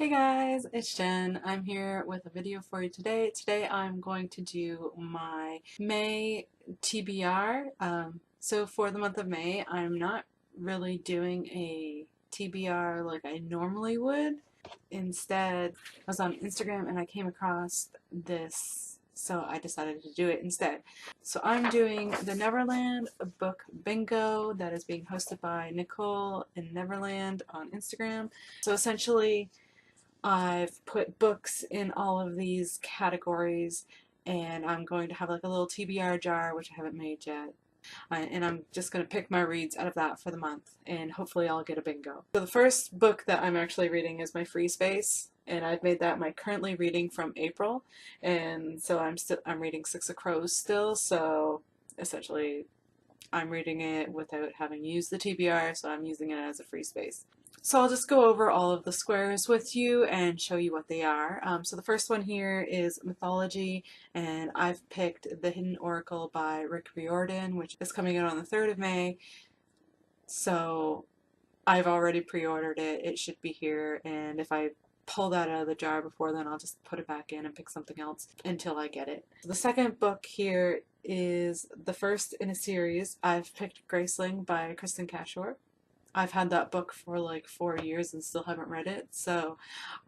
Hey guys, it's Jen. I'm here with a video for you today. Today I'm going to do my May TBR. So for the month of May, I'm not really doing a TBR like I normally would. Instead, I was on Instagram and I came across this, so I decided to do it instead. So I'm doing the Neverland Book Bingo that is being hosted by Nicole in Neverland on Instagram. So essentially, I've put books in all of these categories, and I'm going to have like a little TBR jar, which I haven't made yet. And I'm just going to pick my reads out of that for the month, and hopefully I'll get a bingo. So the first book that I'm actually reading is my Free Space, and I've made that my currently reading from April, and so I'm reading Six of Crows still, so essentially I'm reading it without having used the TBR, so I'm using it as a free space. So I'll just go over all of the squares with you and show you what they are. So the first one here is Mythology, and I've picked The Hidden Oracle by Rick Riordan, which is coming out on the 3rd of May. So I've already pre-ordered it. It should be here, and if I pull that out of the jar before then, I'll just put it back in and pick something else until I get it. The second book here is the first in a series. I've picked Graceling by Kristen Cashore. I've had that book for like 4 years and still haven't read it, so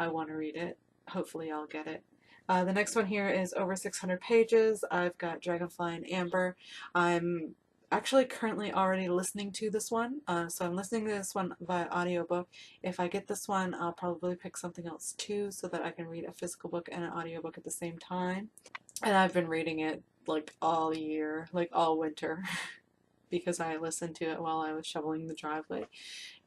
I want to read it. Hopefully I'll get it. The next one here is over 600 pages. I've got Dragonfly and Amber. I'm actually currently already listening to this one, so I'm listening to this one via audiobook. If I get this one, I'll probably pick something else too so that I can read a physical book and an audiobook at the same time. And I've been reading it like all year, like all winter. Because I listened to it while I was shoveling the driveway,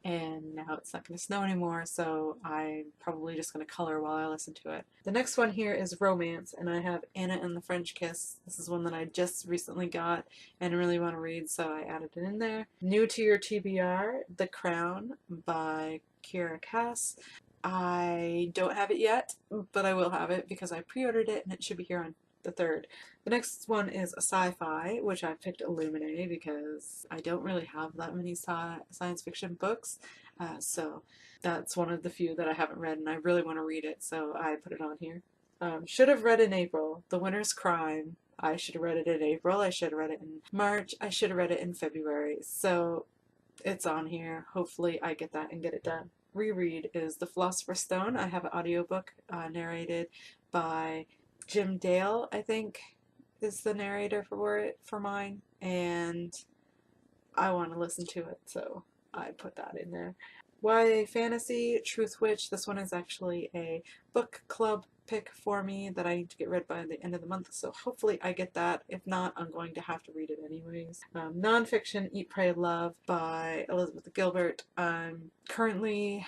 and now it's not going to snow anymore, so I'm probably just going to color while I listen to it. The next one here is Romance, and I have Anna and the French Kiss. This is one that I just recently got and I really want to read, so I added it in there. New to your TBR, The Crown by Kira Cass. I don't have it yet, but I will have it because I pre-ordered it and it should be here on the 3rd. The next one is a sci-fi, which I picked Illuminae because I don't really have that many science fiction books, so that's one of the few that I haven't read and I really want to read it, so I put it on here. Should have read in April, The Winter's Crime. I should have read it in April, I should have read it in March, I should have read it in February, so it's on here. Hopefully I get that and get it done. Reread is The Philosopher's Stone. I have an audiobook narrated by Jim Dale, I think, is the narrator for mine, and I want to listen to it, so I put that in there. YA Fantasy, Truth Witch. This one is actually a book club pick for me that I need to get read by the end of the month, so hopefully I get that. If not, I'm going to have to read it anyways. Nonfiction, Eat, Pray, Love by Elizabeth Gilbert. I'm currently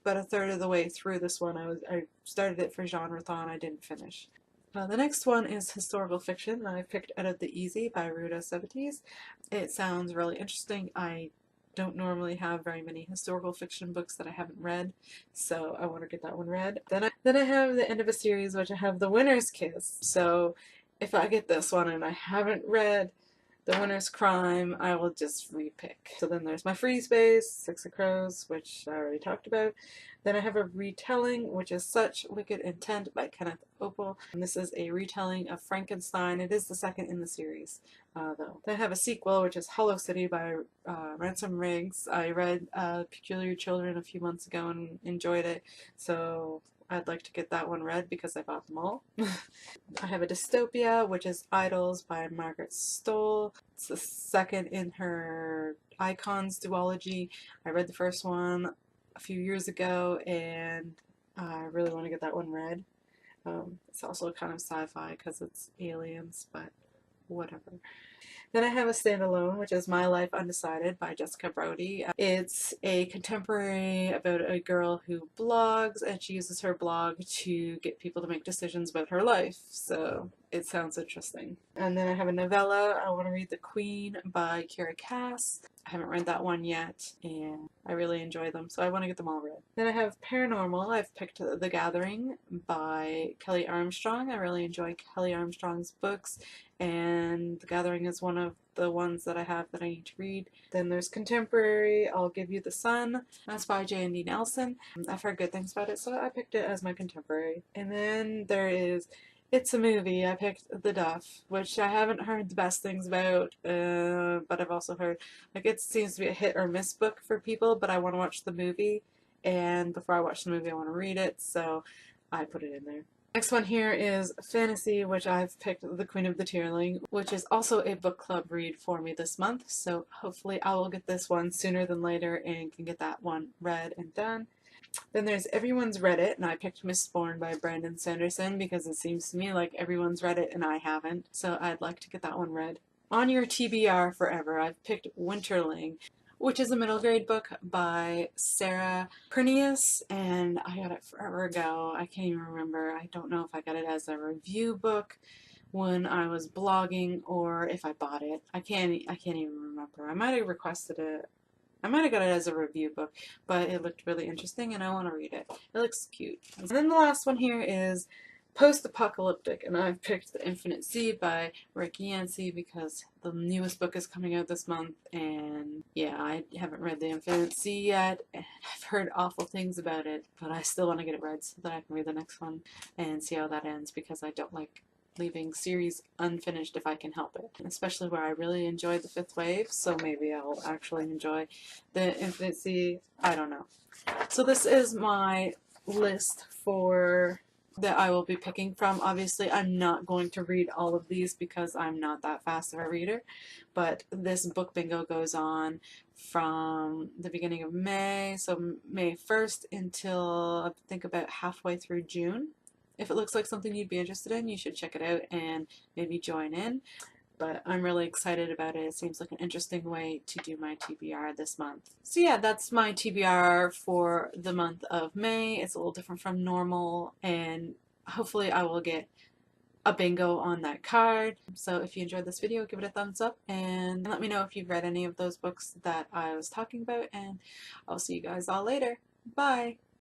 about a third of the way through this one. I started it for Genreathon, I didn't finish. The next one is historical fiction, and I picked Out of the Easy by Ruta Sepetys. It sounds really interesting. I don't normally have very many historical fiction books that I haven't read, so I want to get that one read. Then I have the end of a series, which I have The Winter's Kiss. So if I get this one and I haven't read The Winter's Crime, I will just repick. So then there's my Free Space, Six of Crows, which I already talked about. Then I have a retelling, which is Such Wicked Intent by Kenneth Opel. And this is a retelling of Frankenstein. It is the second in the series, though. Then I have a sequel, which is Hollow City by Ransom Riggs. I read Peculiar Children a few months ago and enjoyed it, so I'd like to get that one read because I bought them all. I have a dystopia, which is Idols by Margaret Stoll. It's the second in her Icons duology. I read the first one a few years ago, and I really want to get that one read. It's also kind of sci-fi because it's aliens, but whatever. Then I have a standalone, which is My Life Undecided by Jessica Brody. It's a contemporary about a girl who blogs, and she uses her blog to get people to make decisions about her life, so it sounds interesting. And then I have a novella. I want to read The Queen by Kira Cass. I haven't read that one yet, and I really enjoy them, so I want to get them all read. Then I have paranormal. I've picked The Gathering by Kelly Armstrong. I really enjoy Kelly Armstrong's books, and The Gathering is is one of the ones that I have that I need to read. Then there's contemporary, I'll Give You the Sun. That's by J&D Nelson. I've heard good things about it, so I picked it as my contemporary. And then there is It's a Movie. I picked The Duff, which I haven't heard the best things about, but I've also heard, like, it seems to be a hit or miss book for people, but I want to watch the movie, and before I watch the movie I want to read it, so I put it in there. Next one here is fantasy, which I've picked The Queen of the Tearling, which is also a book club read for me this month, so hopefully I will get this one sooner than later and can get that one read and done. Then there's Everyone's Read It, and I picked Mistborn by Brandon Sanderson because it seems to me like everyone's read it and I haven't, so I'd like to get that one read. On your TBR forever, I've picked Winterling, which is a middle grade book by Sarah Pernius, and I got it forever ago. I can't even remember. I don't know if I got it as a review book when I was blogging or if I bought it. I can't even remember. I might have requested it. I might have got it as a review book, but it looked really interesting and I want to read it. It looks cute. And then the last one here is Postapocalyptic, and I've picked The Infinite Sea by Rick Yancey because the newest book is coming out this month, and yeah, I haven't read The Infinite Sea yet, and I've heard awful things about it, but I still want to get it read so that I can read the next one and see how that ends, because I don't like leaving series unfinished if I can help it, especially where I really enjoyed The Fifth Wave, so maybe I'll actually enjoy The Infinite Sea. I don't know. So this is my list for that I will be picking from. Obviously, I'm not going to read all of these because I'm not that fast of a reader, but this book bingo goes on from the beginning of May, so May 1st until I think about halfway through June. If it looks like something you'd be interested in, you should check it out and maybe join in. But I'm really excited about it. It seems like an interesting way to do my TBR this month. So yeah, that's my TBR for the month of May. It's a little different from normal, and hopefully I will get a bingo on that card. So if you enjoyed this video, give it a thumbs up and let me know if you've read any of those books that I was talking about, and I'll see you guys all later. Bye!